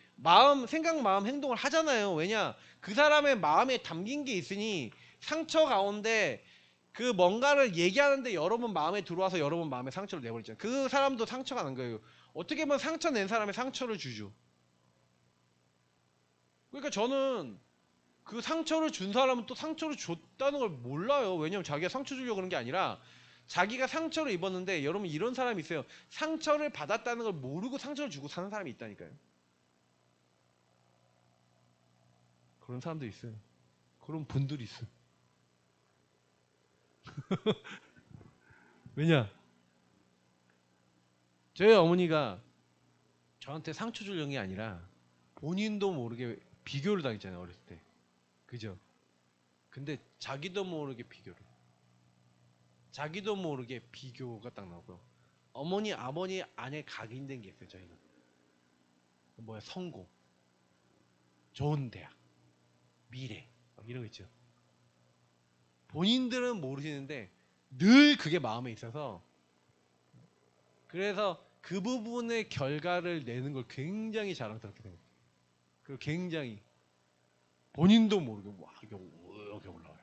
생각, 마음, 행동을 하잖아요. 왜냐? 그 사람의 마음에 담긴 게 있으니 상처 가운데 그 뭔가를 얘기하는데 여러분 마음에 들어와서 여러분 마음에 상처를 내버리잖아요. 그 사람도 상처가 난 거예요. 어떻게 보면 상처 낸 사람의 상처를 주죠. 그러니까 저는 그 상처를 준 사람은 또 상처를 줬다는 걸 몰라요. 왜냐면 자기가 상처 주려고 그런 게 아니라 자기가 상처를 입었는데 여러분 이런 사람이 있어요. 상처를 받았다는 걸 모르고 상처를 주고 사는 사람이 있다니까요. 그런 사람도 있어요. 그런 분들이 있어요. 왜냐? 저희 어머니가 저한테 상처 주려는 게 아니라 본인도 모르게 비교를 당했잖아요. 어렸을 때. 그죠? 근데 자기도 모르게 비교가 딱 나오고요. 어머니, 아버니 안에 각인된 게 있어요. 저희는 뭐야, 성공, 좋은 대학, 미래 이런 거 있죠. 본인들은 모르시는데 늘 그게 마음에 있어서 그래서 그 부분의 결과를 내는 걸 굉장히 자랑스럽게 생각해요. 그리고 굉장히 본인도 모르게 와 이게 이렇게 올라와요.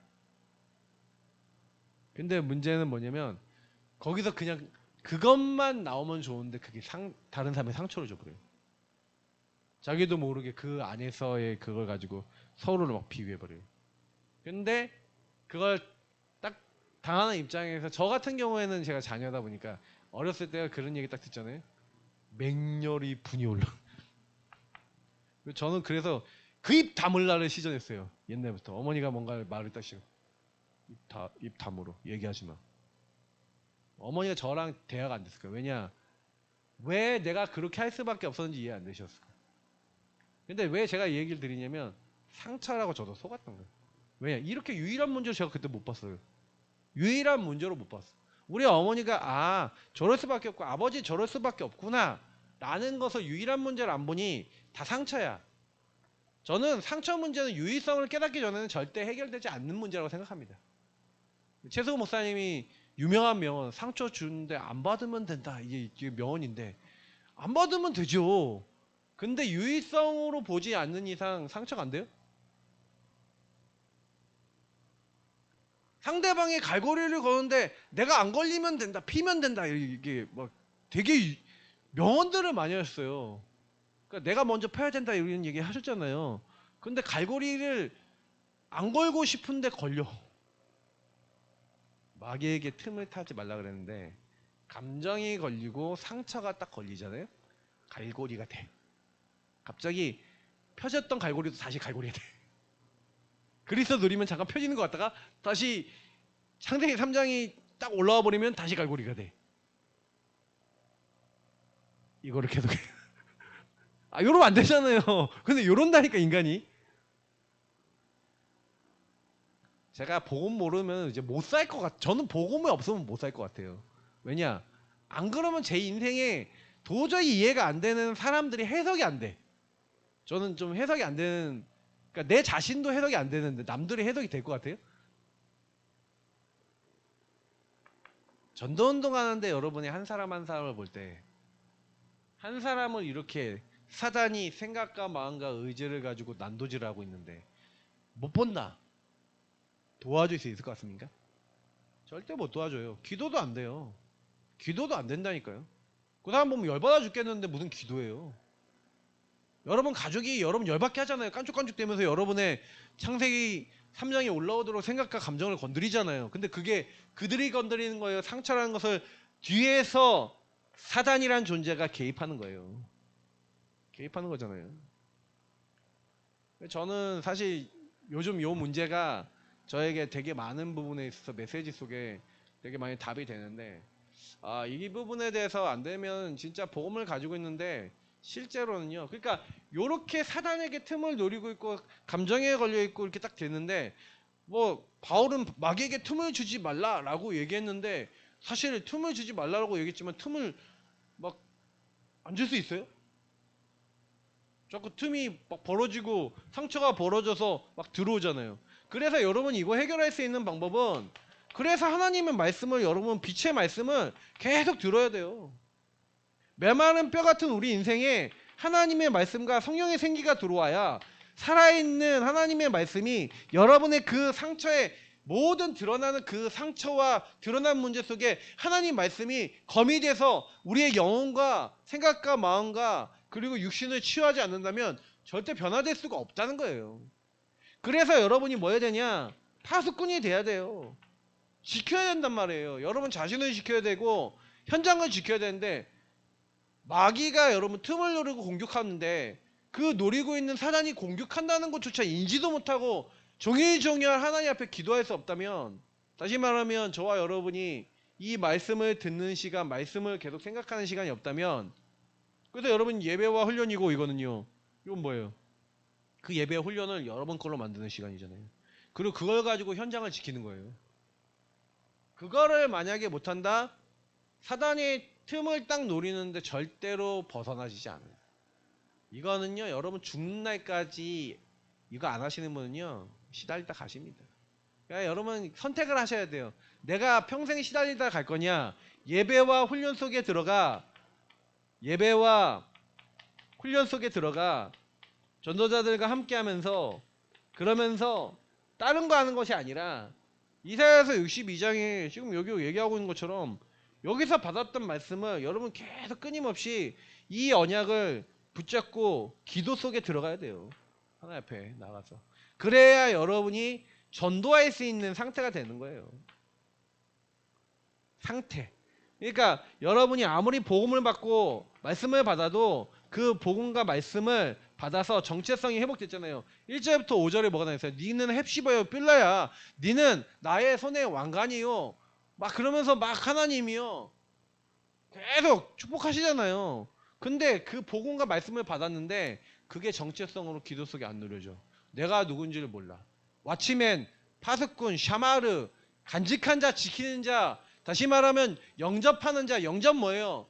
근데 문제는 뭐냐면 거기서 그냥 그것만 나오면 좋은데 그게 다른 사람의 상처를 줘버려요. 자기도 모르게 그 안에서의 그걸 가지고 서로를 막 비교해버려요. 근데 그걸 딱 당하는 입장에서 저 같은 경우에는 제가 자녀다 보니까 어렸을 때 그런 얘기 딱 듣잖아요. 맹렬히 분이 올라. 저는 그래서 그 입 다물라를 시전했어요. 옛날부터 어머니가 뭔가 말을 딱 시작. 입 다물어 얘기하지 마. 어머니가 저랑 대화가 안 됐을까요? 왜냐? 왜 내가 그렇게 할 수밖에 없었는지 이해 안 되셨을까요? 근데 왜 제가 이 얘기를 드리냐면 상처라고 저도 속았던 거예요. 왜냐? 이렇게 유일한 문제로 제가 그때 못 봤어요. 유일한 문제로 못 봤어. 우리 어머니가 저럴 수밖에 없고 아버지 저럴 수밖에 없구나 라는 것을 유일한 문제를 안 보니 다 상처야. 저는 상처 문제는 유의성을 깨닫기 전에는 절대 해결되지 않는 문제라고 생각합니다. 최수호 목사님이 유명한 명언 상처 주는데 안 받으면 된다 이게 명언인데 안 받으면 되죠. 근데 유의성으로 보지 않는 이상 상처가 안 돼요? 상대방이 갈고리를 거는데 내가 안 걸리면 된다 피면 된다 이게 막 되게 명언들을 많이 하셨어요. 그러니까 내가 먼저 펴야 된다 이런 얘기 하셨잖아요. 근데 갈고리를 안 걸고 싶은데 걸려. 마귀에게 틈을 타지 말라 그랬는데 감정이 걸리고 상처가 딱 걸리잖아요. 갈고리가 돼. 갑자기 펴졌던 갈고리도 다시 갈고리가 돼. 그리스도 누리면 잠깐 펴지는 것 같다가 다시 창세기 3장이 딱 올라와 버리면 다시 갈고리가 돼. 이거를 계속 이러면 안 되잖아요. 근데 이런다니까 인간이. 제가 복음 모르면 이제 못 살 것 같아. 저는 복음이 없으면 못 살 것 같아요. 왜냐? 안 그러면 제 인생에 도저히 이해가 안 되는 사람들이 해석이 안 돼. 저는 좀 해석이 안 되는, 그러니까 내 자신도 해석이 안 되는데 남들이 해석이 될 것 같아요? 전도운동 하는데 여러분이 한 사람 한 사람을 볼 때 한 사람을 이렇게 사단이 생각과 마음과 의지를 가지고 난도질하고 있는데 못 본다. 도와줄 수 있을 것 같습니까? 절대 못 도와줘요. 기도도 안 돼요. 기도도 안 된다니까요. 그 사람 보면 열받아 죽겠는데 무슨 기도예요. 여러분 가족이 여러분 열받게 하잖아요. 깐죽깐죽 대면서 여러분의 창세기 3장에 올라오도록 생각과 감정을 건드리잖아요. 근데 그게 그들이 건드리는 거예요. 상처라는 것을 뒤에서 사단이란 존재가 개입하는 거예요. 개입하는 거잖아요. 저는 사실 요즘 요 문제가 저에게 되게 많은 부분에 있어서 메시지 속에 되게 많이 답이 되는데, 이 부분에 대해서 안 되면 진짜 복음을 가지고 있는데 실제로는요. 그러니까 요렇게 사단에게 틈을 노리고 있고 감정에 걸려 있고 이렇게 딱 됐는데, 뭐 바울은 마귀에게 틈을 주지 말라라고 얘기했는데 사실 틈을 주지 말라고 얘기했지만 틈을 막 안 줄 수 있어요? 자꾸 틈이 막 벌어지고 상처가 벌어져서 막 들어오잖아요. 그래서 여러분 이거 해결할 수 있는 방법은, 그래서 하나님의 말씀을, 여러분 빛의 말씀을 계속 들어야 돼요. 메마른 뼈 같은 우리 인생에 하나님의 말씀과 성령의 생기가 들어와야 살아있는 하나님의 말씀이 여러분의 그 상처에, 모든 드러나는 그 상처와 드러난 문제 속에 하나님 말씀이 검이 돼서 우리의 영혼과 생각과 마음과 그리고 육신을 치유하지 않는다면 절대 변화될 수가 없다는 거예요. 그래서 여러분이 뭐 해야 되냐? 파수꾼이 돼야 돼요. 지켜야 된단 말이에요. 여러분 자신을 지켜야 되고 현장을 지켜야 되는데, 마귀가 여러분 틈을 노리고 공격하는데 그 노리고 있는 사단이 공격한다는 것조차 인지도 못하고 종일종일 하나님 앞에 기도할 수 없다면, 다시 말하면 저와 여러분이 이 말씀을 듣는 시간, 말씀을 계속 생각하는 시간이 없다면, 그래서 여러분 예배와 훈련이고 이거는요, 이건 뭐예요? 그 예배와 훈련을 여러분 걸로 만드는 시간이잖아요. 그리고 그걸 가지고 현장을 지키는 거예요. 그거를 만약에 못한다? 사단이 틈을 딱 노리는데 절대로 벗어나지지 않아요. 이거는요, 여러분 죽는 날까지 이거 안 하시는 분은요 시달리다 가십니다. 그러니까 여러분 선택을 하셔야 돼요. 내가 평생 시달리다 갈 거냐, 예배와 훈련 속에 들어가, 예배와 훈련 속에 들어가 전도자들과 함께 하면서, 그러면서 다른 거 하는 것이 아니라 이사야서 62장에 지금 여기 얘기하고 있는 것처럼 여기서 받았던 말씀을 여러분 계속 끊임없이 이 언약을 붙잡고 기도 속에 들어가야 돼요. 하나님 앞에 나가서. 그래야 여러분이 전도할 수 있는 상태가 되는 거예요. 상태. 그러니까 여러분이 아무리 복음을 받고 말씀을 받아도 그 복음과 말씀을 받아서 정체성이 회복됐잖아요. 1절부터 5절에 뭐가 나있어요? 니는 헵시바요 빌라야, 니는 나의 손의 왕관이요, 막 그러면서 막 하나님이요 계속 축복하시잖아요. 근데 그 복음과 말씀을 받았는데 그게 정체성으로 기도 속에 안 누려져. 내가 누군지를 몰라. 왓치맨, 파수꾼, 샤마르, 간직한 자, 지키는 자, 다시 말하면 영접하는 자. 영접 뭐예요?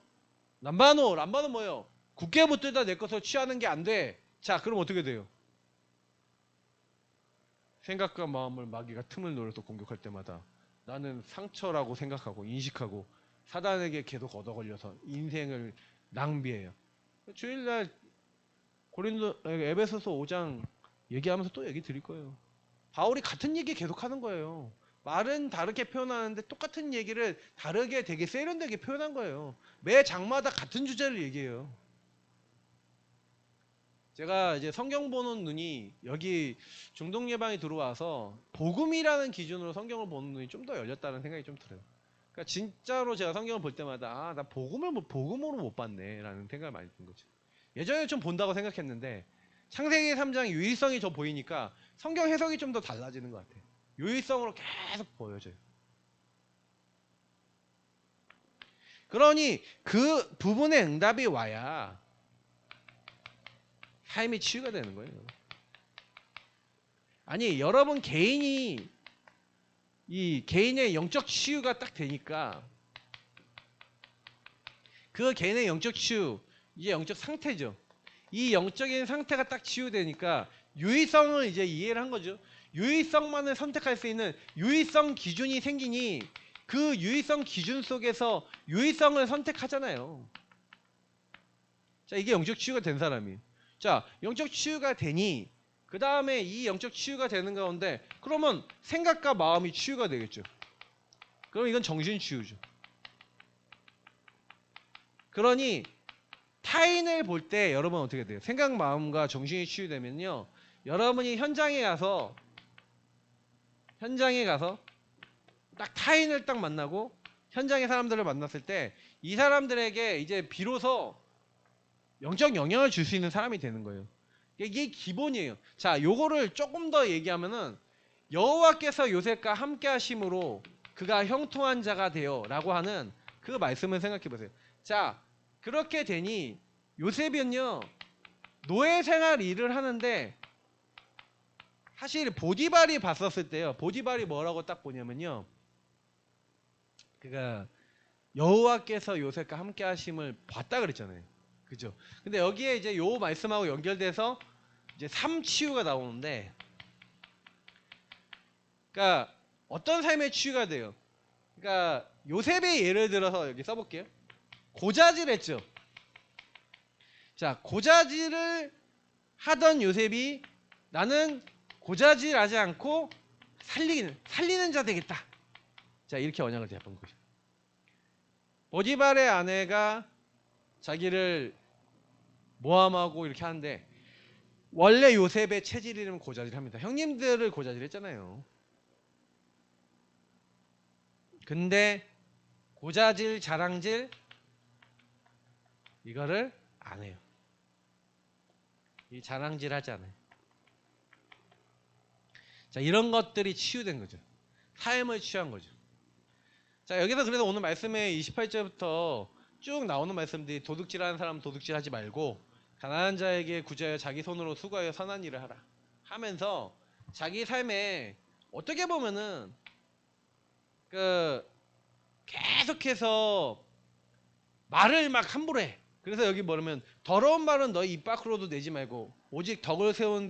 람바노 뭐예요? 굳게 붙들다 내 것을 취하는 게 안 돼. 자, 그럼 어떻게 돼요? 생각과 마음을 마귀가 틈을 노려서 공격할 때마다 나는 상처라고 생각하고 인식하고 사단에게 계속 얻어 걸려서 인생을 낭비해요. 주일날 에베소서 5장 얘기하면서 또 얘기 드릴 거예요. 바울이 같은 얘기 계속 하는 거예요. 말은 다르게 표현하는데 똑같은 얘기를 다르게 되게 세련되게 표현한 거예요. 매 장마다 같은 주제를 얘기해요. 제가 이제 성경 보는 눈이, 여기 중독 예방이 들어와서 복음이라는 기준으로 성경을 보는 눈이 좀 더 열렸다는 생각이 좀 들어요. 그러니까 진짜로 제가 성경을 볼 때마다 나 복음으로 못 봤네 라는 생각이 많이 든 거죠. 예전에 좀 본다고 생각했는데 창세기 3장 유의성이 저 보이니까 성경 해석이 좀 더 달라지는 것 같아요. 유의성으로 계속 보여져요. 그러니 그 부분의 응답이 와야 삶이 치유가 되는 거예요. 아니 여러분 개인이 이 개인의 영적 치유가 딱 되니까 그 개인의 영적 치유, 이제 영적 상태죠. 이 영적인 상태가 딱 치유되니까 유의성을 이제 이해를 한 거죠. 유의성만을 선택할 수 있는 유의성 기준이 생기니 그 유의성 기준 속에서 유의성을 선택하잖아요. 자, 이게 영적 치유가 된 사람이. 자, 영적 치유가 되니 그 다음에 이 영적 치유가 되는 가운데 그러면 생각과 마음이 치유가 되겠죠. 그럼 이건 정신 치유죠. 그러니 타인을 볼 때 여러분 어떻게 돼요? 생각, 마음과 정신이 치유되면요, 여러분이 현장에 가서 딱 타인을 딱 만나고 현장의 사람들을 만났을 때 이 사람들에게 이제 비로소 영적 영향을 줄 수 있는 사람이 되는 거예요. 이게 기본이에요. 자, 요거를 조금 더 얘기하면은 여호와께서 요셉과 함께 하심으로 그가 형통한 자가 되어라고 하는 그 말씀을 생각해 보세요. 자, 그렇게 되니 요셉은요 노예 생활 일을 하는데 사실 보디발이 봤었을 때요. 보디발이 뭐라고 딱 보냐면요. 그가 여호와께서 요셉과 함께 하심을 봤다 그랬잖아요. 그죠? 근데 여기에 이제 요 말씀하고 연결돼서 이제 삼치유가 나오는데, 그러니까 어떤 삶의 치유가 돼요? 그러니까 요셉의 예를 들어서 여기 써볼게요. 고자질했죠. 자, 고자질을 하던 요셉이 나는 고자질하지 않고 살리는 자 되겠다. 자, 이렇게 언약을 잡은 거죠. 보디발의 아내가 자기를 모함하고 이렇게 하는데 원래 요셉의 체질 이름은 고자질합니다. 형님들을 고자질했잖아요. 근데 고자질, 자랑질 이거를 안 해요. 이 자랑질 하지 않아요. 자, 이런 것들이 치유된 거죠. 삶을 취한 거죠. 자, 여기서 그래서 오늘 말씀에 28절부터 쭉 나오는 말씀들이 도둑질하는 사람 도둑질하지 말고 가난한 자에게 구제하여 자기 손으로 수고하여 선한 일을 하라 하면서 자기 삶에 어떻게 보면은 계속해서 말을 막 함부로 해. 그래서 여기 뭐냐면 더러운 말은 너희 입 밖으로도 내지 말고 오직 덕을 세우는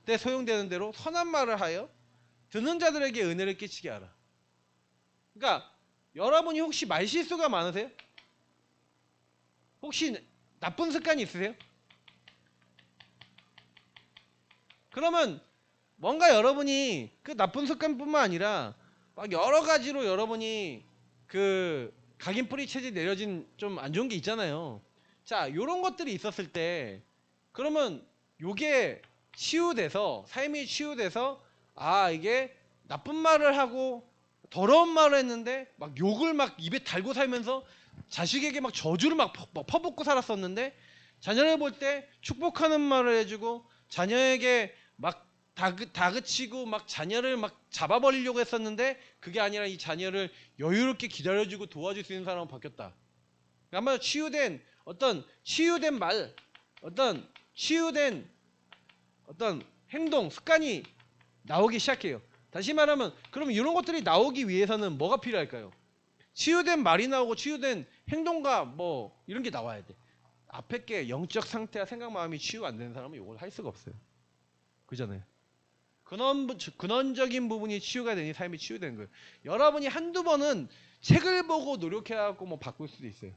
때 소용되는 대로 선한 말을 하여 듣는 자들에게 은혜를 끼치게 하라. 그러니까 여러분이 혹시 말실수가 많으세요? 혹시 나쁜 습관이 있으세요? 그러면 뭔가 여러분이 그 나쁜 습관뿐만 아니라 막 여러 가지로 여러분이 그 각인뿌리 체질 내려진 좀 안 좋은 게 있잖아요. 자, 요런 것들이 있었을 때 그러면 요게 치유돼서 삶이 치유돼서 아, 이게 나쁜 말을 하고 더러운 말을 했는데 막 욕을 막 입에 달고 살면서 자식에게 막 저주를 막 퍼붓고 살았었는데 자녀를 볼 때 축복하는 말을 해주고 자녀에게 막 다그치고 막 자녀를 막 잡아버리려고 했었는데 그게 아니라 이 자녀를 여유롭게 기다려주고 도와줄 수 있는 사람으로 바뀌었다. 아마 치유된 말, 치유된 행동, 습관이 나오기 시작해요. 다시 말하면 그럼 이런 것들이 나오기 위해서는 뭐가 필요할까요? 치유된 말이 나오고 치유된 행동과 뭐 이런 게 나와야 돼. 앞에 게 영적 상태와 생각 마음이 치유가 안 되는 사람은 이걸 할 수가 없어요. 그잖아요. 근원적인 부분이 치유가 되니 삶이 치유되는 거예요. 여러분이 한두 번은 책을 보고 노력해갖고 뭐 바꿀 수도 있어요.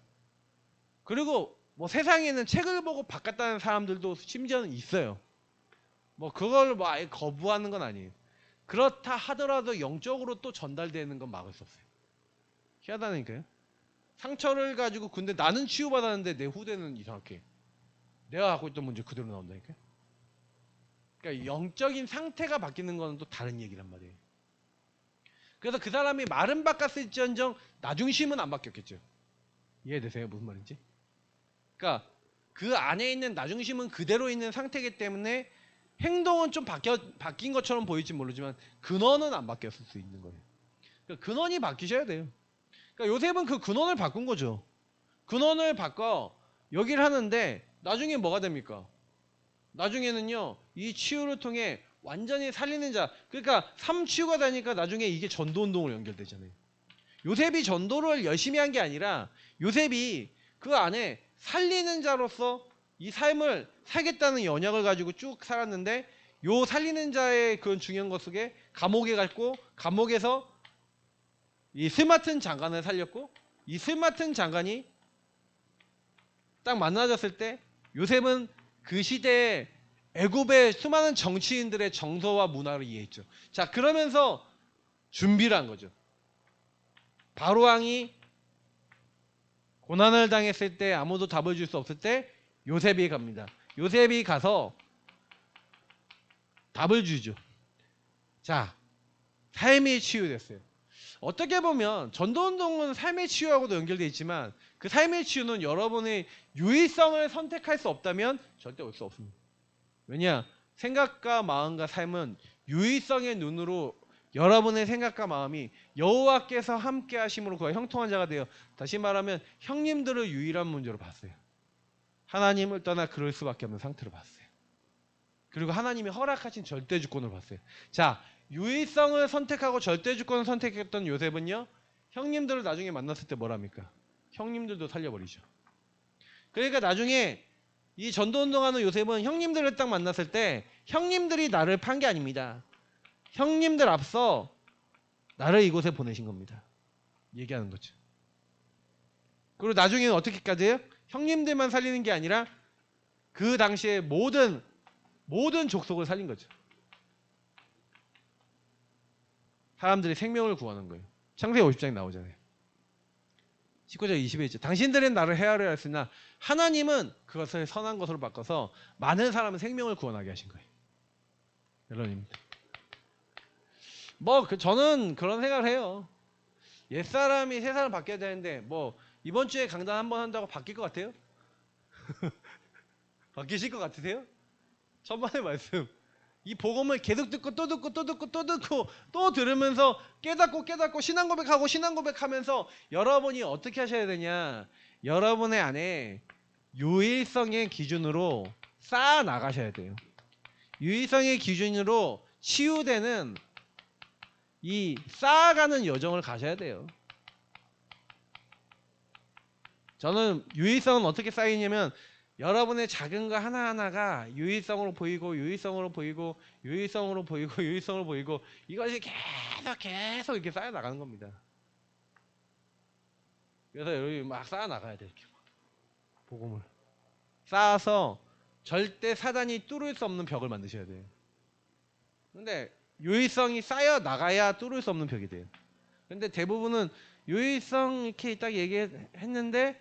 그리고 뭐 세상에는 책을 보고 바꿨다는 사람들도 심지어는 있어요. 뭐 그걸 뭐 아예 거부하는 건 아니에요. 그렇다 하더라도 영적으로 또 전달되는 건 막을 수 없어요. 희한하다니까요. 상처를 가지고 근데 나는 치유받았는데 내 후대는 이상하게 내가 갖고 있던 문제 그대로 나온다니까요. 그러니까 영적인 상태가 바뀌는 건 또 다른 얘기란 말이에요. 그래서 그 사람이 말은 바꿨을지언정 나중심은 안 바뀌었겠죠. 이해되세요? 무슨 말인지? 그러니까 그 안에 있는 나중심은 그대로 있는 상태이기 때문에 행동은 좀 바뀐 것처럼 보일지 모르지만 근원은 안 바뀌었을 수 있는 거예요. 그러니까 근원이 바뀌셔야 돼요. 그러니까 요셉은 그 근원을 바꾼 거죠. 근원을 바꿔 여기를 하는데 나중에 뭐가 됩니까? 나중에는요 이 치유를 통해 완전히 살리는 자, 그러니까 삼치유가 되니까 나중에 이게 전도운동으로 연결되잖아요. 요셉이 전도를 열심히 한 게 아니라 요셉이 그 안에 살리는 자로서 이 삶을 살겠다는 연약을 가지고 쭉 살았는데 요 살리는 자의 그런 중요한 것 속에 감옥에 갔고 감옥에서 이 스마튼 장관을 살렸고 이 스마튼 장관이 딱 만나졌을 때 요셉은 그 시대에 애굽의 수많은 정치인들의 정서와 문화를 이해했죠. 자, 그러면서 준비를 한 거죠. 바로 왕이 고난을 당했을 때 아무도 답을 줄 수 없을 때 요셉이 갑니다. 요셉이 가서 답을 주죠. 자, 삶이 치유됐어요. 어떻게 보면 전도운동은 삶의 치유하고도 연결되어 있지만 그 삶의 치유는 여러분의 유의성을 선택할 수 없다면 절대 올 수 없습니다. 왜냐? 생각과 마음과 삶은 유의성의 눈으로 여러분의 생각과 마음이 여호와께서 함께 하심으로 그와 형통한 자가 되어, 다시 말하면 형님들을 유일한 문제로 봤어요. 하나님을 떠나 그럴 수밖에 없는 상태로 봤어요. 그리고 하나님이 허락하신 절대주권을 봤어요. 자, 유의성을 선택하고 절대주권을 선택했던 요셉은요, 형님들을 나중에 만났을 때 뭐랍니까? 형님들도 살려버리죠. 그러니까 나중에 이 전도운동하는 요셉은 형님들을 딱 만났을 때 형님들이 나를 판 게 아닙니다. 형님들 앞서 나를 이곳에 보내신 겁니다. 얘기하는 거죠. 그리고 나중에는 어떻게까지 해요? 형님들만 살리는 게 아니라 그 당시에 모든 족속을 살린 거죠. 사람들이 생명을 구하는 거예요. 창세기 50장에 나오잖아요. 19절 20에 있죠. 당신들은 나를 헤아려 했으나 하나님은 그것을 선한 것으로 바꿔서 많은 사람의 생명을 구원하게 하신 거예요. 여러분입니다. 저는 그런 생각을 해요. 옛사람이 새사람 바뀌어야 되는데 이번 주에 강단 한번 한다고 바뀔 것 같아요? 바뀌실 것 같으세요? 천만의 말씀. 이 복음을 계속 듣고 또 듣고 또 듣고 또 듣고 또 들으면서 깨닫고 신앙 고백하면서 여러분이 어떻게 하셔야 되냐? 여러분의 안에 유일성의 기준으로 쌓아 나가셔야 돼요. 유일성의 기준으로 치유되는 이 쌓아가는 여정을 가셔야 돼요. 저는 유일성은 어떻게 쌓이냐면 여러분의 작은 거 하나하나가 유일성으로 보이고 이것이 계속 이렇게 쌓여 나가는 겁니다. 그래서 여러분이 막 쌓아 나가야 돼요. 이렇게 복음을 쌓아서 절대 사단이 뚫을 수 없는 벽을 만드셔야 돼요. 근데 유일성이 쌓여 나가야 뚫을 수 없는 벽이 돼요. 근데 대부분은 유일성 이렇게 딱 얘기했는데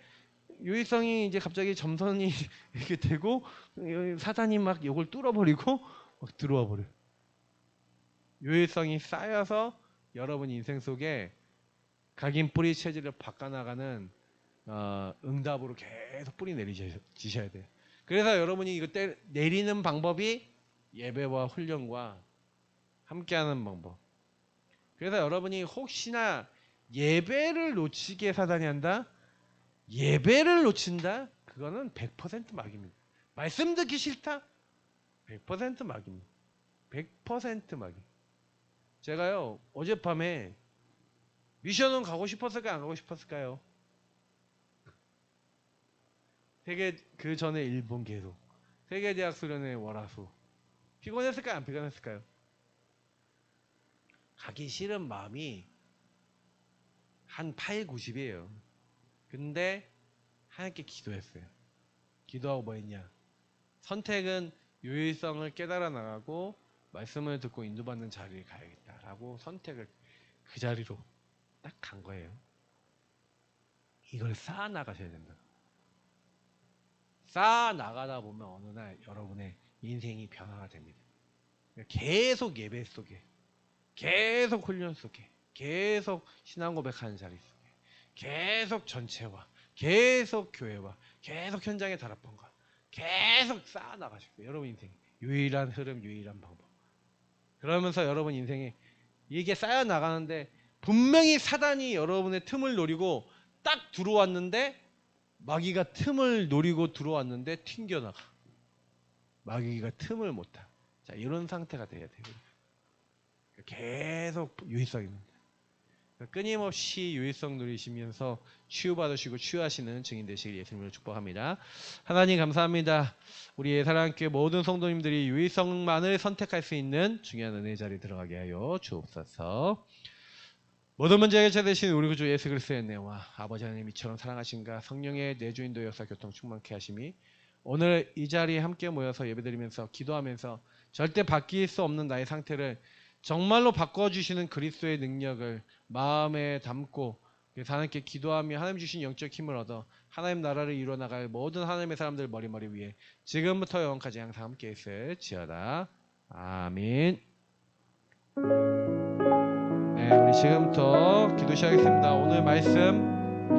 유일성이 이제 갑자기 점선이 이렇게 되고 사단이 막 이걸 뚫어버리고 막 들어와 버려요. 유일성이 쌓여서 여러분 인생 속에 각인 뿌리 체질을 바꿔나가는 응답으로 계속 뿌리 내리셔야 돼요. 그래서 여러분이 이거 내리는 방법이 예배와 훈련과 함께하는 방법. 그래서 여러분이 혹시나 예배를 놓치게 사단이 한다? 예배를 놓친다? 그거는 100% 막입니다. 말씀 듣기 싫다? 100% 막입니다. 100% 막이. 제가요 어젯밤에 미션은 가고 싶었을까요? 안 가고 싶었을까요? 그 전에 일본 계속 세계대학 수련회 월화수 피곤했을까요? 안 피곤했을까요? 가기 싫은 마음이 한 8, 90이에요. 근데 하나님께 기도했어요. 기도하고 뭐 했냐? 선택은 유일성을 깨달아 나가고 말씀을 듣고 인도받는 자리에 가야겠다라고 선택을 그 자리로 딱 간 거예요. 이걸 쌓아 나가셔야 된다. 쌓아 나가다 보면 어느 날 여러분의 인생이 변화가 됩니다. 계속 예배 속에, 계속 훈련 속에, 계속 신앙 고백하는 자리 속에, 계속 전체와, 계속 교회와, 계속 현장의 다락방과 계속 쌓아 나가실 거예요. 여러분 인생 유일한 흐름, 유일한 방법. 그러면서 여러분 인생에 이게 쌓여 나가는데 분명히 사단이 여러분의 틈을 노리고 딱 들어왔는데 마귀가 틈을 노리고 들어왔는데 튕겨나가. 마귀가 틈을 못 타. 자, 이런 상태가 돼야 돼요. 계속 유의성입니다. 끊임없이 유의성 누리시면서 치유받으시고 치유하시는 증인 되시길 예수님으로 축복합니다. 하나님 감사합니다. 우리 사랑교회 모든 성도님들이 유의성만을 선택할 수 있는 중요한 은혜의 자리에 들어가게 하여 주옵소서. 모든 문제 해결되신 우리 구주 예수 그리스도의 은혜와 아버지 하나님 이처럼 사랑하신가 성령의 내주인도 역사 교통 충만케 하심이 오늘 이 자리에 함께 모여서 예배드리면서 기도하면서 절대 바뀔 수 없는 나의 상태를 정말로 바꿔주시는 그리스도의 능력을 마음에 담고 하나님께 기도하며 하나님 주신 영적 힘을 얻어 하나님 나라를 이루어나갈 모든 하나님의 사람들 머리 위에 지금부터 영원까지 항상 함께 있을지어다. 아멘. 네. 우리 지금부터 기도 시작하겠습니다. 오늘 말씀